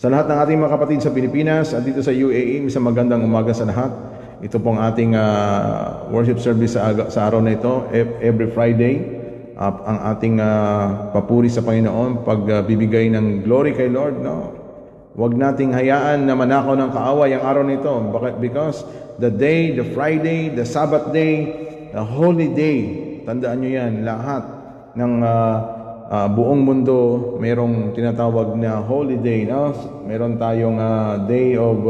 Sa lahat ng ating mga kapatid sa Pilipinas at dito sa UAE, isang magandang umaga sa lahat. Ito pong ating worship service sa araw na ito, every Friday. Ang ating papuri sa Panginoon, pagbibigay ng glory kay Lord. No? Huwag nating hayaan na manakaw ng kaaway ang araw na ito. Because the day, the Friday, the Sabbath day, the holy day, tandaan nyo yan, lahat ng buong mundo mayroong tinatawag na holy day, no? Meron tayong day of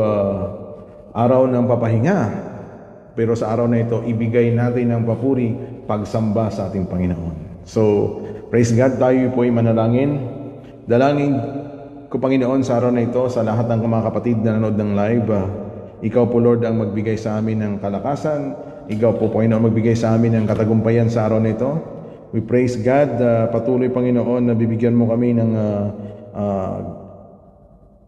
araw ng papahinga. Pero sa araw na ito, ibigay natin ng papuri, pagsamba sa ating Panginoon. So, praise God, tayo po ay manalangin. Dalangin ko, Panginoon, sa araw na ito, sa lahat ng mga kapatid na nanood ng live, Ikaw po, Lord, ang magbigay sa amin ng kalakasan. Ikaw po, Panginoon, magbigay sa amin ng katagumpayan sa araw na ito. We praise God, patuloy Panginoon na bibigyan mo kami ng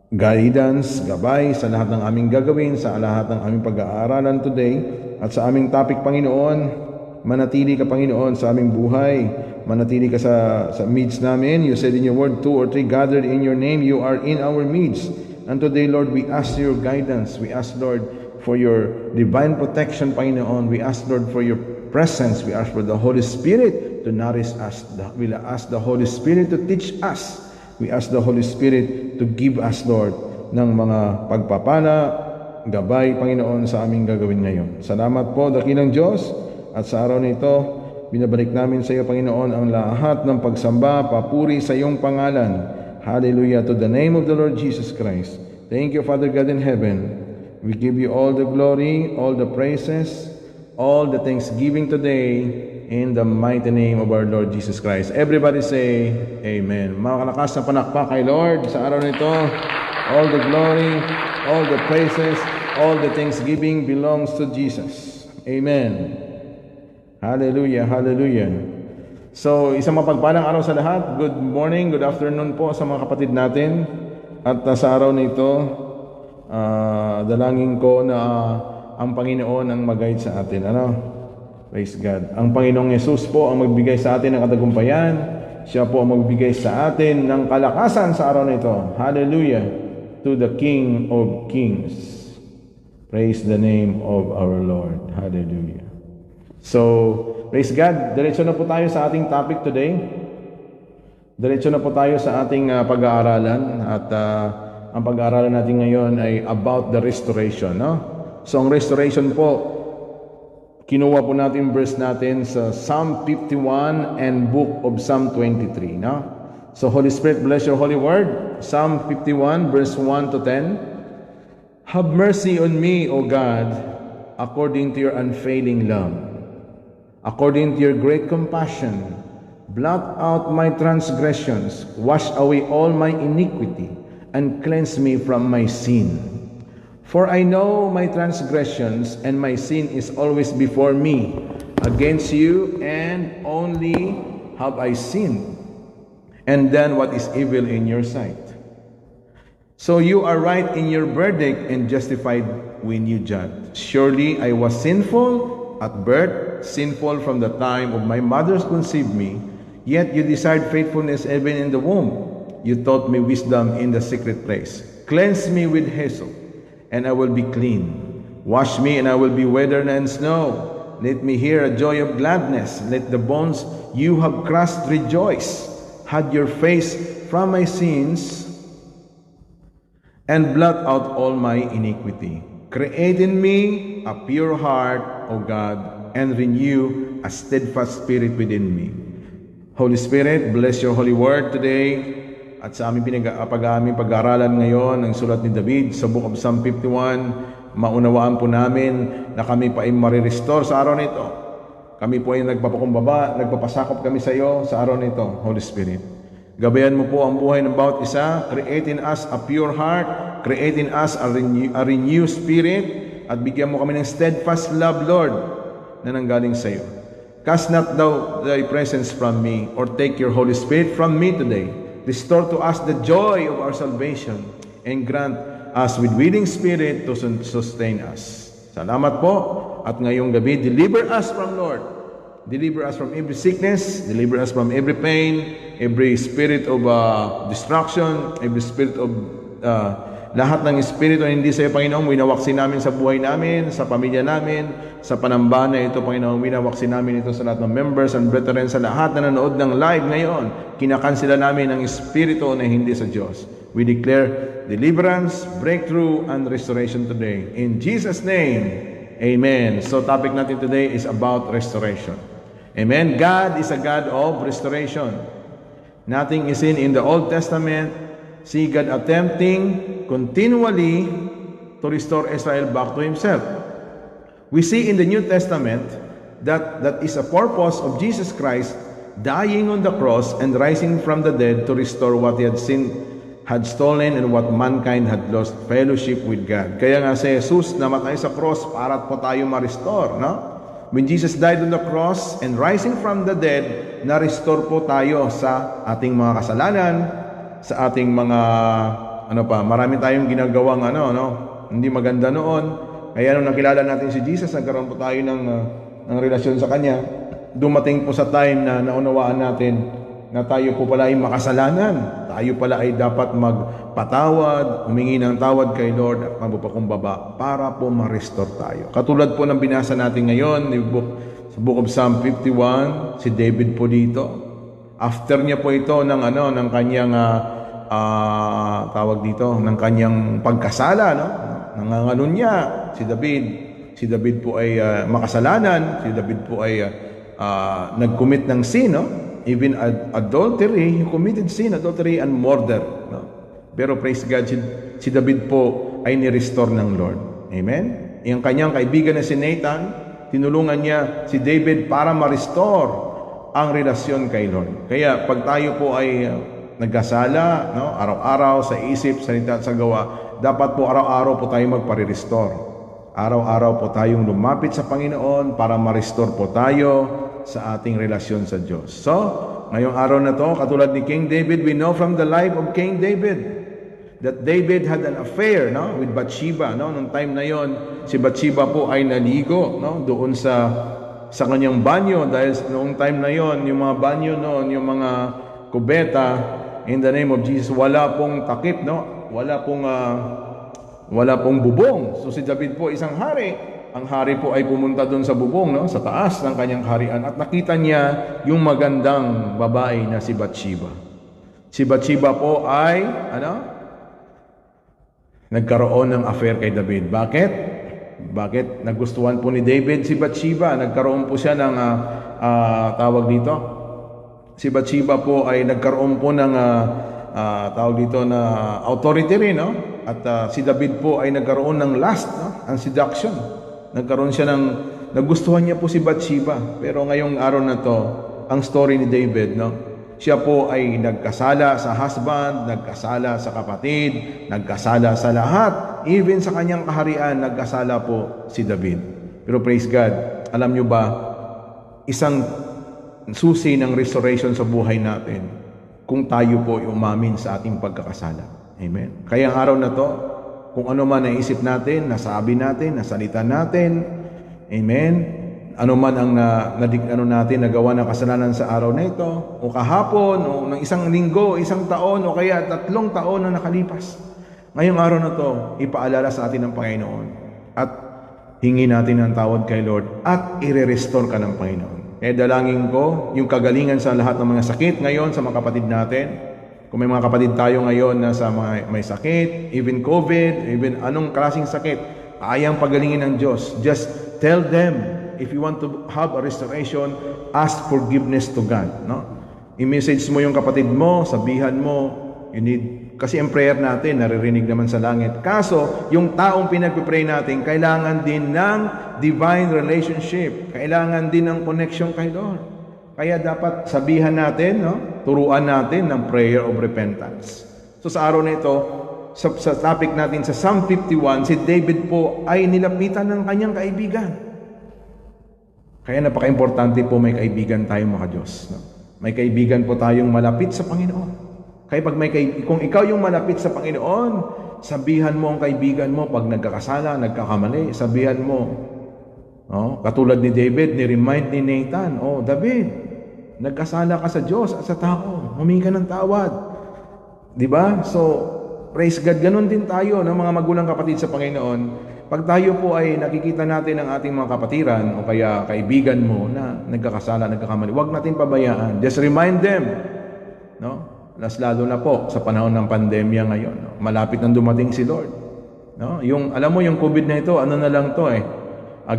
guidance, gabay sa lahat ng aming gagawin, sa lahat ng aming pag-aaralan today, at sa aming topic, Panginoon, manatili ka, Panginoon, sa aming buhay, manatili ka sa midst namin. You said in your word, 2 or 3 gathered in your name, you are in our midst. And today, Lord, we ask your guidance. We ask, Lord, for your divine protection, Panginoon. We ask, Lord, for your presence. We ask for the Holy Spirit to nourish us. We ask the Holy Spirit to teach us. We ask the Holy Spirit to give us, Lord, ng mga pagpapala, gabay, Panginoon, sa aming gagawin ngayon. Salamat po, dakilang Diyos. At sa araw na ito, binabalik namin sa iyo, Panginoon, ang lahat ng pagsamba, papuri sa iyong pangalan. Hallelujah to the name of the Lord Jesus Christ. Thank you, Father God in heaven. We give you all the glory, all the praises, all the thanksgiving today, in the mighty name of our Lord Jesus Christ. Everybody say, Amen. Mga kalakas na panakpak kay Lord sa araw nito. All the glory, all the praises, all the thanksgiving belongs to Jesus. Amen. Hallelujah, hallelujah. So, isang mapagpalang araw sa lahat. Good morning, good afternoon po sa mga kapatid natin. At sa araw na ito, dalangin ko na ang Panginoon ang mag-guide sa atin. Ano? Praise God. Ang Panginoong Yesus po ang magbigay sa atin ng katagumpayan. Siya po ang magbigay sa atin ng kalakasan sa araw na ito. Hallelujah to the King of Kings. Praise the name of our Lord. Hallelujah. So, praise God. Diretso na po tayo sa ating topic today. Diretso na po tayo sa ating pag-aaralan. At ang pag-aaralan natin ngayon ay about the restoration. No? So, ang restoration po, kinuha po natin verse natin sa Psalm 51 and book of Psalm 23. No? So, Holy Spirit, bless your holy word. Psalm 51, verse 1 to 10. Have mercy on me, O God, according to your unfailing love. According to your great compassion, blot out my transgressions, wash away all my iniquity, and cleanse me from my sin. For I know my transgressions, and my sin is always before me. Against you, and only have I sinned, and done what is evil in your sight. So you are right in your verdict, and justified when you judge. Surely I was sinful at birth, sinful from the time of my mother's conceived me. Yet you desired faithfulness even in the womb. You taught me wisdom in the secret place. Cleanse me with hyssop, and I will be clean. Wash me, and I will be whiter than snow. Let me hear a joy of gladness. Let the bones you have crushed rejoice. Hide your face from my sins, and blot out all my iniquity. Create in me a pure heart, O God, and renew a steadfast spirit within me. Holy Spirit, bless your holy word today. At sa aming pag-aaralan ngayon ng sulat ni David sa book of Psalm 51, maunawaan po namin na kami pa ay marirestore sa araw nito. Kami po ay nagpapakumbaba, nagpapasakop kami sa iyo sa araw nito, Holy Spirit. Gabayan mo po ang buhay ng bawat isa. Create in us a pure heart. Create in us a renewed spirit. At bigyan mo kami ng steadfast love, Lord, na nanggaling sa iyo. Cast not thou thy presence from me, or take your Holy Spirit from me today. Restore to us the joy of our salvation, and grant us with willing spirit to sustain us. Salamat po. At ngayong gabi, deliver us from Lord. Deliver us from every sickness. Deliver us from every pain, every spirit of destruction, every spirit of lahat ng espiritu na hindi sa iyo, Panginoon, winawaksin namin sa buhay namin, sa pamilya namin, sa panambahan na ito, Panginoon, winawaksin namin ito sa lahat ng members and brethren, sa lahat na nanood ng live ngayon. Kinakansela namin ang espiritu na hindi sa Diyos. We declare deliverance, breakthrough, and restoration today. In Jesus' name, amen. So topic natin today is about restoration. Amen. God is a God of restoration. Nothing is seen in the Old Testament. See God attempting continually to restore Israel back to Himself. We see in the New Testament that is a purpose of Jesus Christ dying on the cross and rising from the dead to restore what He had stolen and what mankind had lost, fellowship with God. Kaya nga si Jesus namatay sa cross para po tayo ma-restore, no? When Jesus died on the cross and rising from the dead, na-restore po tayo sa ating mga kasalanan, sa ating mga marami tayong ginagawang hindi maganda noon. Kaya nung nakilala natin si Jesus, nagkaroon po tayo ng relasyon sa Kanya. Dumating po sa time na naunawaan natin na tayo po pala ay makasalanan. Tayo pala ay dapat magpatawad, humingi ng tawad kay Lord at magpapakumbaba para po ma-restore tayo. Katulad po ng binasa natin ngayon sa Book of Psalm 51, si David po dito. After niya po ito ng kanyang ng kanyang pagkasala, nanganganon niya si David. Si David po ay makasalanan. Si David po ay nag-commit ng sin, even adultery. He committed sin, adultery and murder, Pero praise God, si David po ay ni-restore ng Lord. Amen. Yung kanyang kaibigan na si Nathan, tinulungan niya si David para ma-restore ang relasyon kay Lord. Kaya pag tayo po ay nagkasala, araw-araw sa isip, salita at sa gawa, dapat po araw-araw po tayo magpare-restore. Araw-araw po tayong lumapit sa Panginoon para ma-restore po tayo sa ating relasyon sa Diyos. So, ngayong araw na to, katulad ni King David, we know from the life of King David that David had an affair with Bathsheba. Nung time na yon, si Bathsheba po ay naligo doon sa kanyang banyo, dahil noong time na yon, yung mga banyo noon, yung mga kubeta, in the name of Jesus, wala pong takip, wala pong bubong. So si David po isang hari. Ang hari po ay pumunta doon sa bubong, sa taas ng kanyang harian, at nakita niya yung magandang babae na si Bathsheba. Si Bathsheba po ay nagkaroon ng affair kay David. Bakit nagustuhan po ni David si Bathsheba? Nagkaroon po siya ng si Bathsheba po ay nagkaroon po ng na authority rin, At si David po ay nagkaroon ng lust, ang seduction. Nagkaroon siya nagustuhan niya po si Bathsheba. Pero ngayong araw na to, ang story ni David, siya po ay nagkasala sa husband, nagkasala sa kapatid, nagkasala sa lahat. Even sa kanyang kaharian, nagkasala po si David. Pero praise God, alam nyo ba, isang susi ng restoration sa buhay natin kung tayo po ay umamin sa ating pagkakasala. Amen. Kaya ang araw na to, kung ano man naisip natin, nasabi natin, nasalita natin, amen, ano man ang nagawa ng kasalanan sa araw na ito, o kahapon, o ng isang linggo, isang taon, o kaya 3 taon na nakalipas. Ngayong araw na to, ipaalala sa atin ng Panginoon at hingi natin ng tawad kay Lord at i-restore ka ng Panginoon. Kaya dalangin ko yung kagalingan sa lahat ng mga sakit ngayon sa mga kapatid natin. Kung may mga kapatid tayo ngayon na may sakit, even COVID, even anong klaseng sakit, kayang pagalingin ng Diyos. Just tell them, if you want to have a restoration, ask forgiveness to God. I-message mo yung kapatid mo, sabihan mo, kasi ang prayer natin, naririnig naman sa langit. Kaso, yung taong pinagpipray natin, kailangan din ng divine relationship. Kailangan din ng connection kay Lord. Kaya dapat sabihan natin, turuan natin ng prayer of repentance. So sa araw na ito, sa topic natin sa Psalm 51, si David po ay nilapitan ng kanyang kaibigan. Kaya napaka-importante po may kaibigan tayong mga Diyos. May kaibigan po tayong malapit sa Panginoon. Kaya kung ikaw yung malapit sa Panginoon, sabihan mo ang kaibigan mo pag nagkakasala, nagkakamali, sabihan mo. Katulad ni David, ni-remind ni Nathan, David, nagkasala ka sa Diyos at sa tao, humingi ka ng tawad. Diba? So, Praise God, ganun din tayo ng mga magulang kapatid sa Panginoon. Pag tayo po ay nakikita natin ang ating mga kapatiran o kaya kaibigan mo na nagkakasala, nagkakamali, huwag natin pabayaan. Just remind them, no? Lalo na po sa panahon ng pandemya ngayon, no? Malapit nang dumating si Lord. No? Alam mo, yung COVID na ito, ano na lang to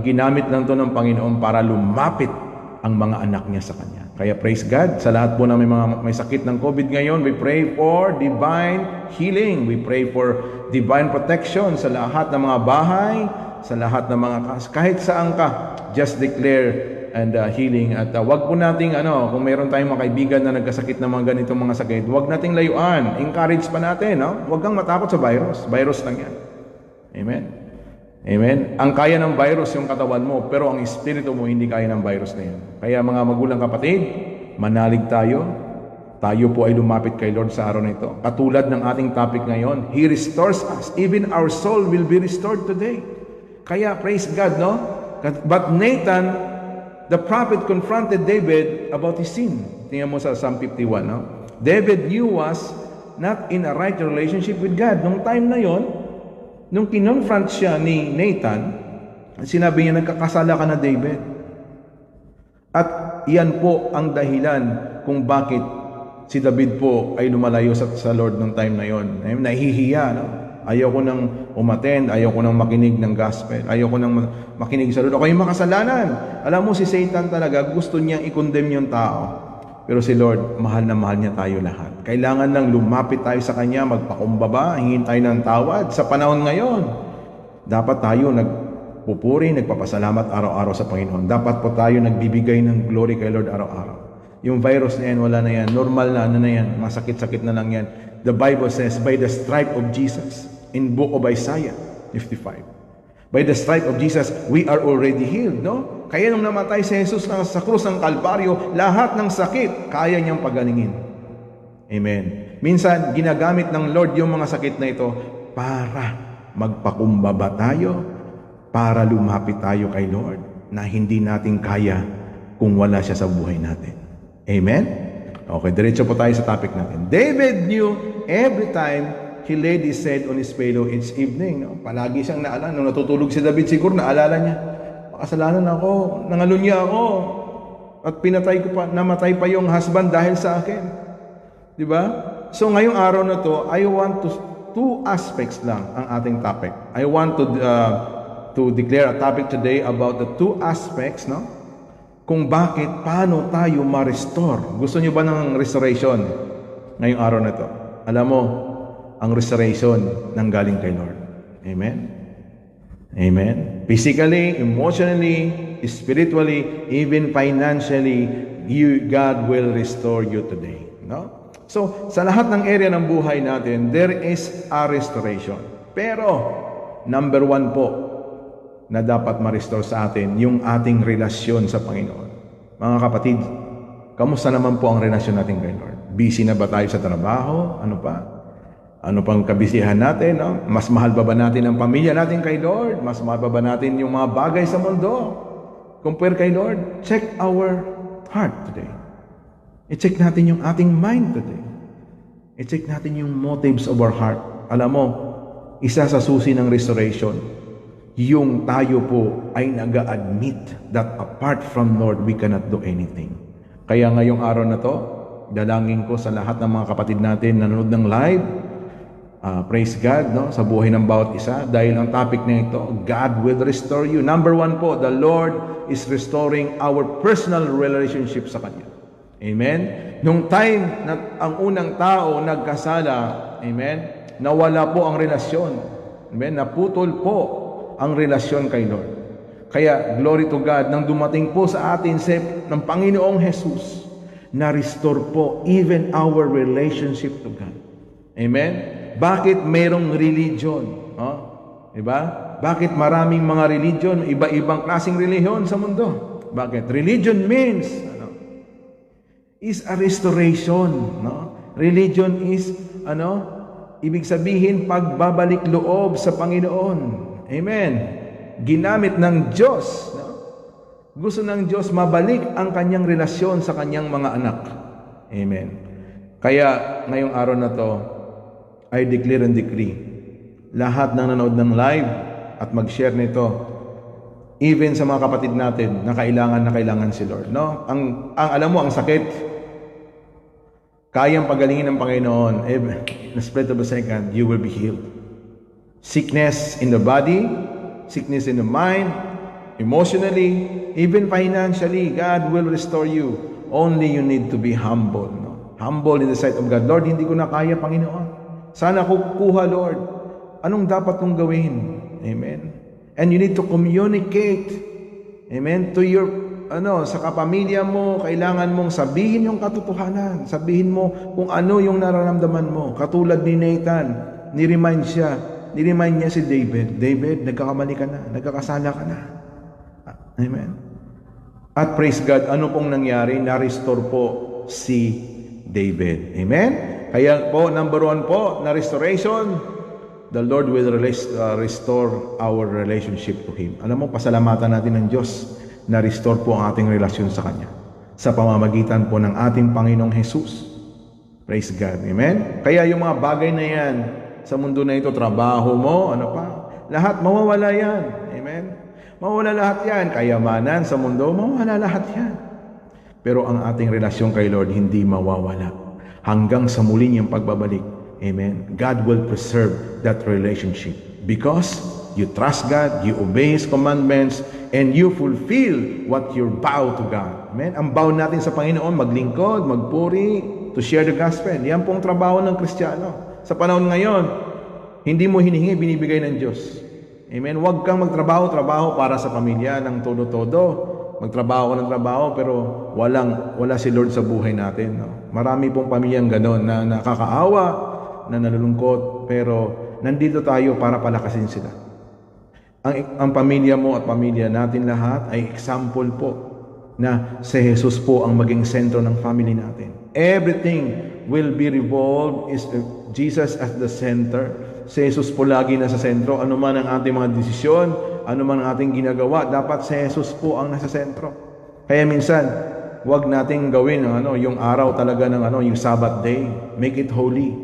ginamit lang to ng Panginoon para lumapit ang mga anak niya sa Kanya. Kaya praise God, sa lahat po na may sakit ng COVID ngayon, we pray for divine healing. We pray for divine protection sa lahat ng mga bahay, sa lahat ng mga kahit saan ka, just declare and healing. At wag po nating kung mayroon tayong mga kaibigan na nagkasakit ng mga ganitong mga sakit, wag nating layuan. Encourage pa natin, no? Wag kang matakot sa virus. Virus lang 'yan. Amen. Amen. Ang kaya ng virus yung katawan mo, pero ang espiritu mo hindi kaya ng virus na 'yan. Kaya mga magulang kapatid, manalig tayo. Tayo po ay lumapit kay Lord sa araw na ito. Katulad ng ating topic ngayon, He restores us. Even our soul will be restored today. Kaya praise God, no? But Nathan, the prophet, confronted David about his sin. Tingnan mo sa Psalm 51, no? David knew was not in a right relationship with God. Nung time na yon, nung kinonfront siya ni Nathan, sinabi niya, nagkakasala ka na, David. At iyan po ang dahilan kung bakit si David po ay lumalayo sa Lord nung time na yon. Nahihiya, no? Ayaw ko nang umattend, ayaw ko nang makinig ng gospel, ayaw ko nang makinig sa Lord. Ako yung makasalanan. Alam mo, si Satan talaga, gusto niyang i-condemn yung tao. Pero si Lord, mahal na mahal niya tayo lahat. Kailangan lang lumapit tayo sa Kanya, magpakumbaba, hingin tayo ng tawad. Sa panahon ngayon, dapat tayo nagpupuri, nagpapasalamat araw-araw sa Panginoon. Dapat po tayo nagbibigay ng glory kay Lord araw-araw. Yung virus na yan, wala na yan. Normal na na yan. Masakit-sakit na lang yan. The Bible says, by the stripe of Jesus, in book of Isaiah 55. By the stripe of Jesus, we are already healed, no? Kaya nung namatay si Jesus sa krus ng Kalbaryo, lahat ng sakit, kaya niyang pagalingin. Amen. Minsan, ginagamit ng Lord yung mga sakit na ito para magpakumbaba tayo, para lumapit tayo kay Lord, na hindi natin kaya kung wala siya sa buhay natin. Amen? Okay, diretso po tayo sa topic natin. David knew every time he laid his head on his pillow each evening. No? Palagi siyang naalala. Nung natutulog si David, siguro naalala niya, makasalanan ako, nangalunya ako, at namatay pa yung husband dahil sa akin. Di ba? So ngayong araw na to, I want two aspects lang ang ating topic. I want to declare a topic today about the two aspects, no? Kung paano tayo ma-restore. Gusto niyo ba ng restoration ngayong araw na to? Alam mo, ang restoration nanggaling kay Lord. Amen? Amen? Physically, emotionally, spiritually, even financially, God will restore you today. No? So, sa lahat ng area ng buhay natin, there is a restoration. Pero, number one po, na dapat ma-restore sa atin, yung ating relasyon sa Panginoon. Mga kapatid, kamusta naman po ang relasyon natin kay Lord? Busy na ba tayo sa trabaho? Ano pa? Ano pang kabisihan natin? No? Mas mahal ba natin ang pamilya natin kay Lord? Mas mahal ba natin yung mga bagay sa mundo? Compare kay Lord? Check our heart today. I-check natin yung ating mind today. I-check natin yung motives of our heart. Alam mo, isa sa susi ng restoration, yung tayo po ay nag-admit that apart from Lord, we cannot do anything. Kaya ngayong araw na to, dalangin ko sa lahat ng mga kapatid natin na nanonood ng live, praise God, no, sa buhay ng bawat isa. Dahil ang topic na ito, God will restore you. Number one po, the Lord is restoring our personal relationship sa Kanya. Amen? Nung time na ang unang tao nagkasala, amen, nawala po ang relasyon. Amen? Naputol po ang relasyon kay Lord. Kaya, glory to God, nang dumating po sa atin ng Panginoong Jesus, na-restore po even our relationship to God. Amen? Bakit merong religion? Oh? Diba? Bakit maraming mga religion, iba-ibang klaseng relihiyon sa mundo? Bakit? Religion means, is a restoration. No? Religion is, ibig sabihin, pagbabalik loob sa Panginoon. Amen. Ginamit ng Diyos. No? Gusto ng Diyos mabalik ang kanyang relasyon sa kanyang mga anak. Amen. Kaya ngayong araw na to, I declare and decree, lahat ng nanood ng live at mag-share nito, even sa mga kapatid natin na kailangan si Lord. No? Ang alam mo, ang sakit, kayang pagalingin ng Panginoon. In the split of a second, you will be healed. Sickness in the body, sickness in the mind, emotionally, even financially, God will restore you. Only you need to be humble. No? Humble in the sight of God. Lord, hindi ko na kaya, Panginoon. Sana ko kukuha, Lord. Anong dapat kong gawin? Amen. And you need to communicate. Amen. To your, sa kapamilya mo, kailangan mong sabihin yung katotohanan. Sabihin mo kung ano yung nararamdaman mo. Katulad ni Nathan, niremind niya si David. David, nagkakamali ka na. Nagkakasala ka na. Amen. At praise God, ano pong nangyari? Na-restore po si David. Amen. Kaya po, number 1 po, na restoration, the Lord will restore our relationship to Him. Alam mo, pasalamatan natin ng Diyos na restore po ang ating relasyon sa Kanya sa pamamagitan po ng ating Panginoong Jesus. Praise God. Amen? Kaya yung mga bagay na yan sa mundo na ito, trabaho mo, lahat mawawala yan. Amen? Mawawala lahat yan. Kayamanan sa mundo, mawawala lahat yan. Pero ang ating relasyon kay Lord, hindi mawawala. Hanggang sa muli niyang pagbabalik. Amen. God will preserve that relationship because you trust God, you obey His commandments, and you fulfill what you vow to God. Amen. Ang vow natin sa Panginoon, maglingkod, magpuri, to share the gospel. Yan pong trabaho ng Kristiyano. Sa panahon ngayon, hindi mo hinihingi, binibigay ng Diyos. Amen. Huwag kang trabaho para sa pamilya ng todo-todo. Magtrabaho ka ng trabaho pero wala si Lord sa buhay natin. No? Marami pong pamilyang gano'n na nakakaawa, na nalulungkot, pero nandito tayo para palakasin sila. Ang pamilya mo at pamilya natin lahat ay example po na si Jesus po ang maging sentro ng family natin. Everything will be revolved is Jesus as the center. Si Jesus po lagi nasa sentro. Ano man ang ating mga desisyon, ano man ang ating ginagawa, dapat si Jesus po ang nasa sentro. Kaya minsan, wag nating gawin yung araw talaga ng yung Sabbath day. Make it holy.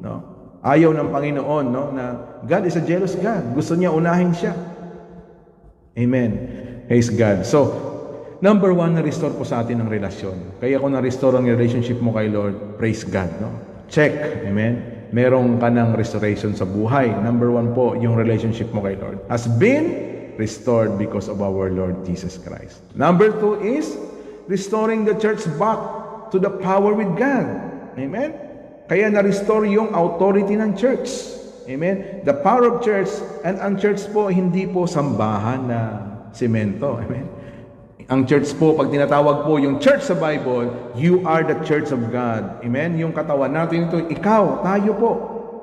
No? Ayaw ng Panginoon na God is a jealous God. Gusto niya unahin siya. Amen. Praise God. So, number 1, na-restore po sa atin ang relasyon. Kaya kung na-restore ang relationship mo kay Lord, praise God. No? Check. Amen. Merong ka ng restoration sa buhay. Number 1 po, yung relationship mo kay Lord has been restored because of our Lord Jesus Christ. Number 2 is restoring the church back to the power with God. Amen? Kaya na-restore yung authority ng church. Amen? The power of church, and ang church po, hindi po sambahan na semento. Amen? Ang church po, pag tinatawag po yung church sa Bible, you are the church of God. Amen? Yung katawan natin ito, ikaw, tayo po.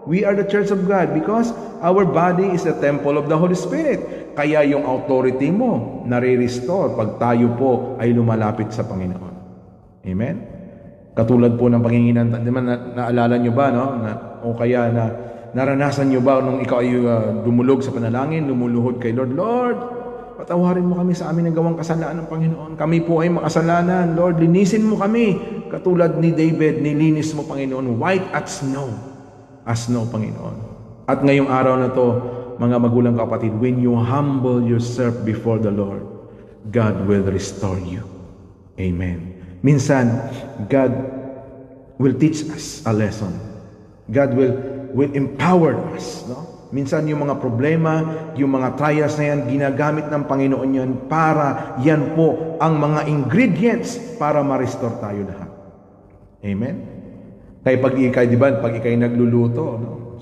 We are the church of God because our body is the temple of the Holy Spirit. Kaya yung authority mo, nare-restore pag tayo po ay lumalapit sa Panginoon. Amen? Katulad po ng panginginan, naalala nyo ba, o kaya naranasan nyo ba nung ikaw ay dumulog sa panalangin, lumuluhod kay Lord, Lord, patawarin mo kami sa amin ng gawang kasalanan ng Panginoon. Kami po ay makasalanan. Lord, linisin mo kami. Katulad ni David, nilinis mo, Panginoon, white as snow. As snow, Panginoon. At ngayong araw na to, mga magulang kapatid, when you humble yourself before the Lord, God will restore you. Amen. Minsan, God will teach us a lesson. God will empower us, no? Minsan yung mga problema, yung mga trials na yan, ginagamit ng Panginoon yan para yan po ang mga ingredients para ma-restore tayo lahat. Amen? Kaya pag ikay nagluluto,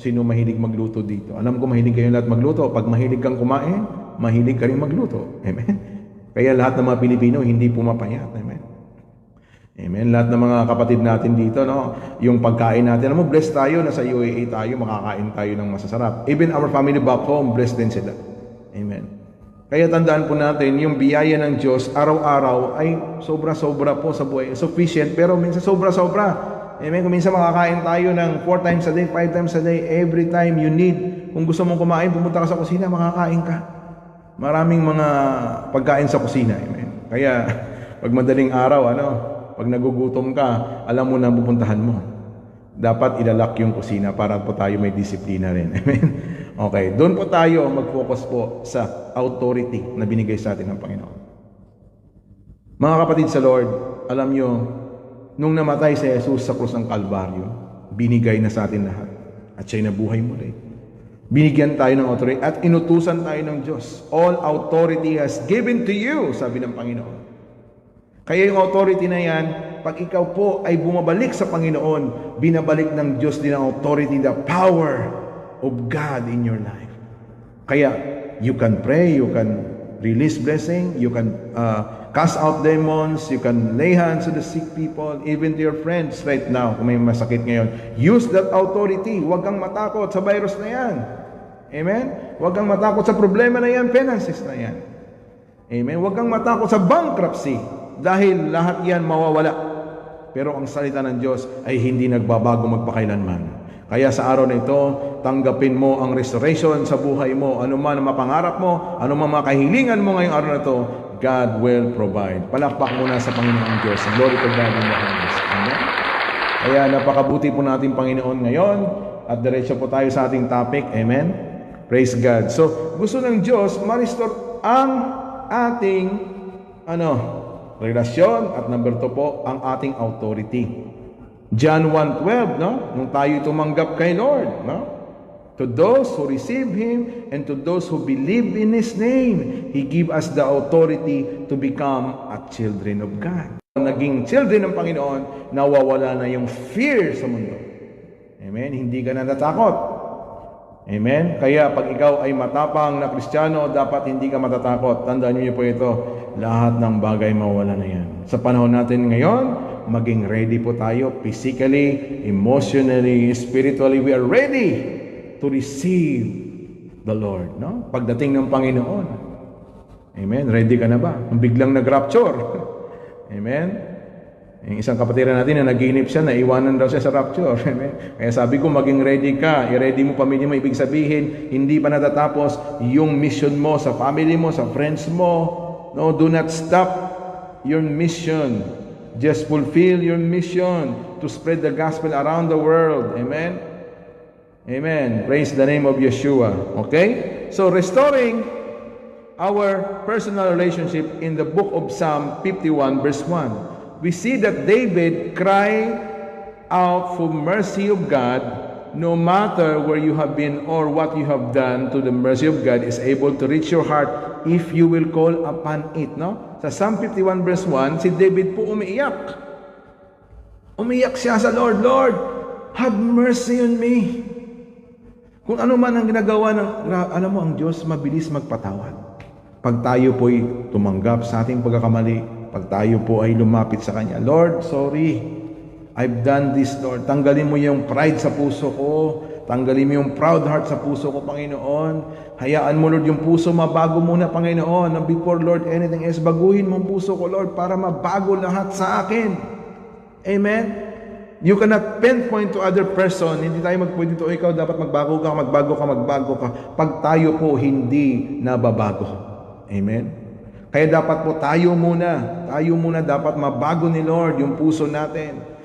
sino mahilig magluto dito? Alam ko mahilig kayo lahat magluto. Pag mahilig kang kumain, mahilig ka rin magluto. Amen? Kaya lahat ng mga Pilipino hindi pumapayat. Amen? Amen. Lahat ng mga kapatid natin dito, yung pagkain natin, blessed tayo, nasa UAE tayo, makakain tayo ng masasarap. Even our family back home, blessed din sila. Amen. Kaya tandaan po natin, yung biyaya ng Diyos, araw-araw, ay sobra-sobra po sa buhay. Sufficient, pero minsan sobra-sobra. Amen. Kung minsan makakain tayo ng 4 times a day, 5 times a day, every time you need. Kung gusto mong kumain, pumunta ka sa kusina, makakain ka. Maraming mga pagkain sa kusina. Amen. Kaya, pag madaling araw, pag nagugutom ka, alam mo na pupuntahan mo. dapat ilalak yung kusina para po tayo may disiplina rin. Amen? Okay, doon po tayo mag-focus po sa authority na binigay sa atin ng Panginoon. Mga kapatid sa Lord, alam nyo, nung namatay si Jesus sa krus ng Kalbaryo, binigay na sa atin lahat. At siya'y nabuhay muli. Binigyan tayo ng authority at inutusan tayo ng Diyos. All authority has given to you, sabi ng Panginoon. Kaya yung authority na yan, pag ikaw po ay bumabalik sa Panginoon, binabalik ng Diyos din ang authority, the power of God in your life. Kaya, you can pray, you can release blessing, you can cast out demons, you can lay hands to the sick people, even to your friends right now, kung may masakit ngayon. Use that authority. Huwag kang matakot sa virus na yan. Amen? Huwag kang matakot sa problema na yan, finances na yan. Amen? Huwag kang matakot sa bankruptcy, dahil lahat yan mawawala. Pero ang salita ng Diyos ay hindi nagbabago magpakailanman. Kaya sa araw na ito, tanggapin mo ang restoration sa buhay mo. Ano man ang mapangarap mo, ano man makahilingan mo ngayong araw na ito, God will provide. Palakpak muna sa Panginoon Diyos. Glory to God in the highest. Amen? Kaya napakabuti po natin Panginoon ngayon at diretso po tayo sa ating topic. Amen? Praise God. So, gusto ng Diyos ma-restore ang ating relasyon at number 2 po, ang ating authority. John 1:12, no? Nung tayo tumanggap kay Lord, no? To those who receive Him and to those who believe in His name, He give us the authority to become a children of God. Naging children ng Panginoon, nawawala na yung fear sa mundo. Amen? Hindi ka na natakot. Amen? Kaya pag ikaw ay matapang na Kristiyano, dapat hindi ka matatakot. Tandaan niyo po ito, lahat ng bagay mawawala na yan. Sa panahon natin ngayon, maging ready po tayo physically, emotionally, spiritually. We are ready to receive the Lord, no? Pagdating ng Panginoon. Amen? Ready ka na ba? Nung biglang nag-rapture. Amen? Yung isang kapatiran natin na naginip siya, naiwanan daw siya sa rapture. Amen? Kaya sabi ko, maging ready ka. I-ready mo pamilya mo. Ibig sabihin, hindi pa natatapos yung mission mo sa family mo, sa friends mo. No, do not stop your mission. Just fulfill your mission to spread the gospel around the world. Amen? Amen. Praise the name of Yeshua. Okay? So, restoring our personal relationship in the book of Psalm 51 verse 1. We see that David cried out for mercy of God. No matter where you have been or what you have done, to the mercy of God is able to reach your heart if you will call upon it. No? Sa Psalm 51 verse 1, si David po umiiyak. Umiiyak siya sa Lord, Lord, have mercy on me. Kung ano man ang ginagawa ng, alam mo, ang Diyos mabilis magpatawad. Pag tayo po'y tumanggap sa ating pagkakamali, pag tayo po ay lumapit sa Kanya, Lord, sorry, I've done this, Lord. Tanggalin mo yung pride sa puso ko. Tanggalin mo yung proud heart sa puso ko, Panginoon. Hayaan mo, Lord, yung puso mabago muna, Panginoon. Before, Lord, anything else, baguhin mo ang puso ko, Lord, para mabago lahat sa akin. Amen? You cannot pinpoint to other person. Hindi tayo magpwede to, ikaw dapat magbago ka, magbago ka, magbago ka. Pag tayo po hindi nababago. Amen? Kaya dapat po tayo muna dapat mabago ni Lord yung puso natin.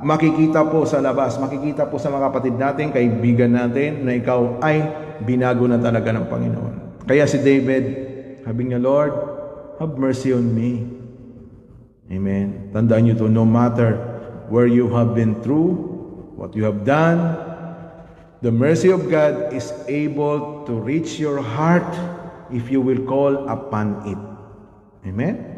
Makikita po sa labas, makikita po sa mga kapatid natin, kaibigan natin, na ikaw ay binago na talaga ng Panginoon. Kaya si David, sabi niya, Lord, have mercy on me. Amen. Tandaan niyo to, no matter where you have been through, what you have done, the mercy of God is able to reach your heart if you will call upon it. Amen.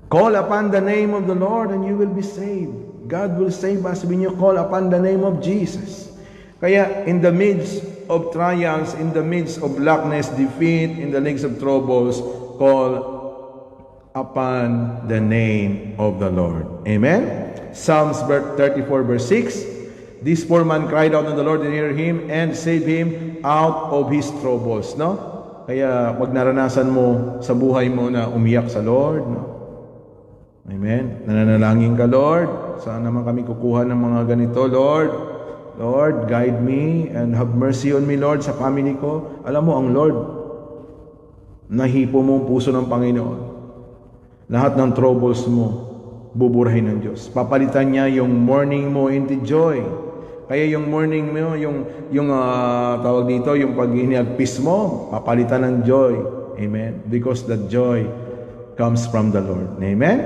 Call upon the name of the Lord and you will be saved. God will save us when you call upon the name of Jesus. Kaya in the midst of trials, in the midst of lackness, defeat, in the midst of troubles, call upon the name of the Lord. Amen? Psalms 34 verse 6. This poor man cried out unto the Lord and heard him and saved him out of his troubles. No? Kaya wag naranasan mo sa buhay mo na umiyak sa Lord. No? Amen. Nananalangin ka, Lord. Saan naman kami kukuha ng mga ganito, Lord? Lord, guide me and have mercy on me, Lord, sa family ko. Alam mo, ang Lord, nahipo mo ang puso ng Panginoon. Lahat ng troubles mo, buburahin ng Diyos. Papalitan niya yung mourning mo into joy. Kaya yung mourning mo, tawag dito, yung pag-iniagpis mo, papalitan ng joy. Amen? Because the joy comes from the Lord. Amen?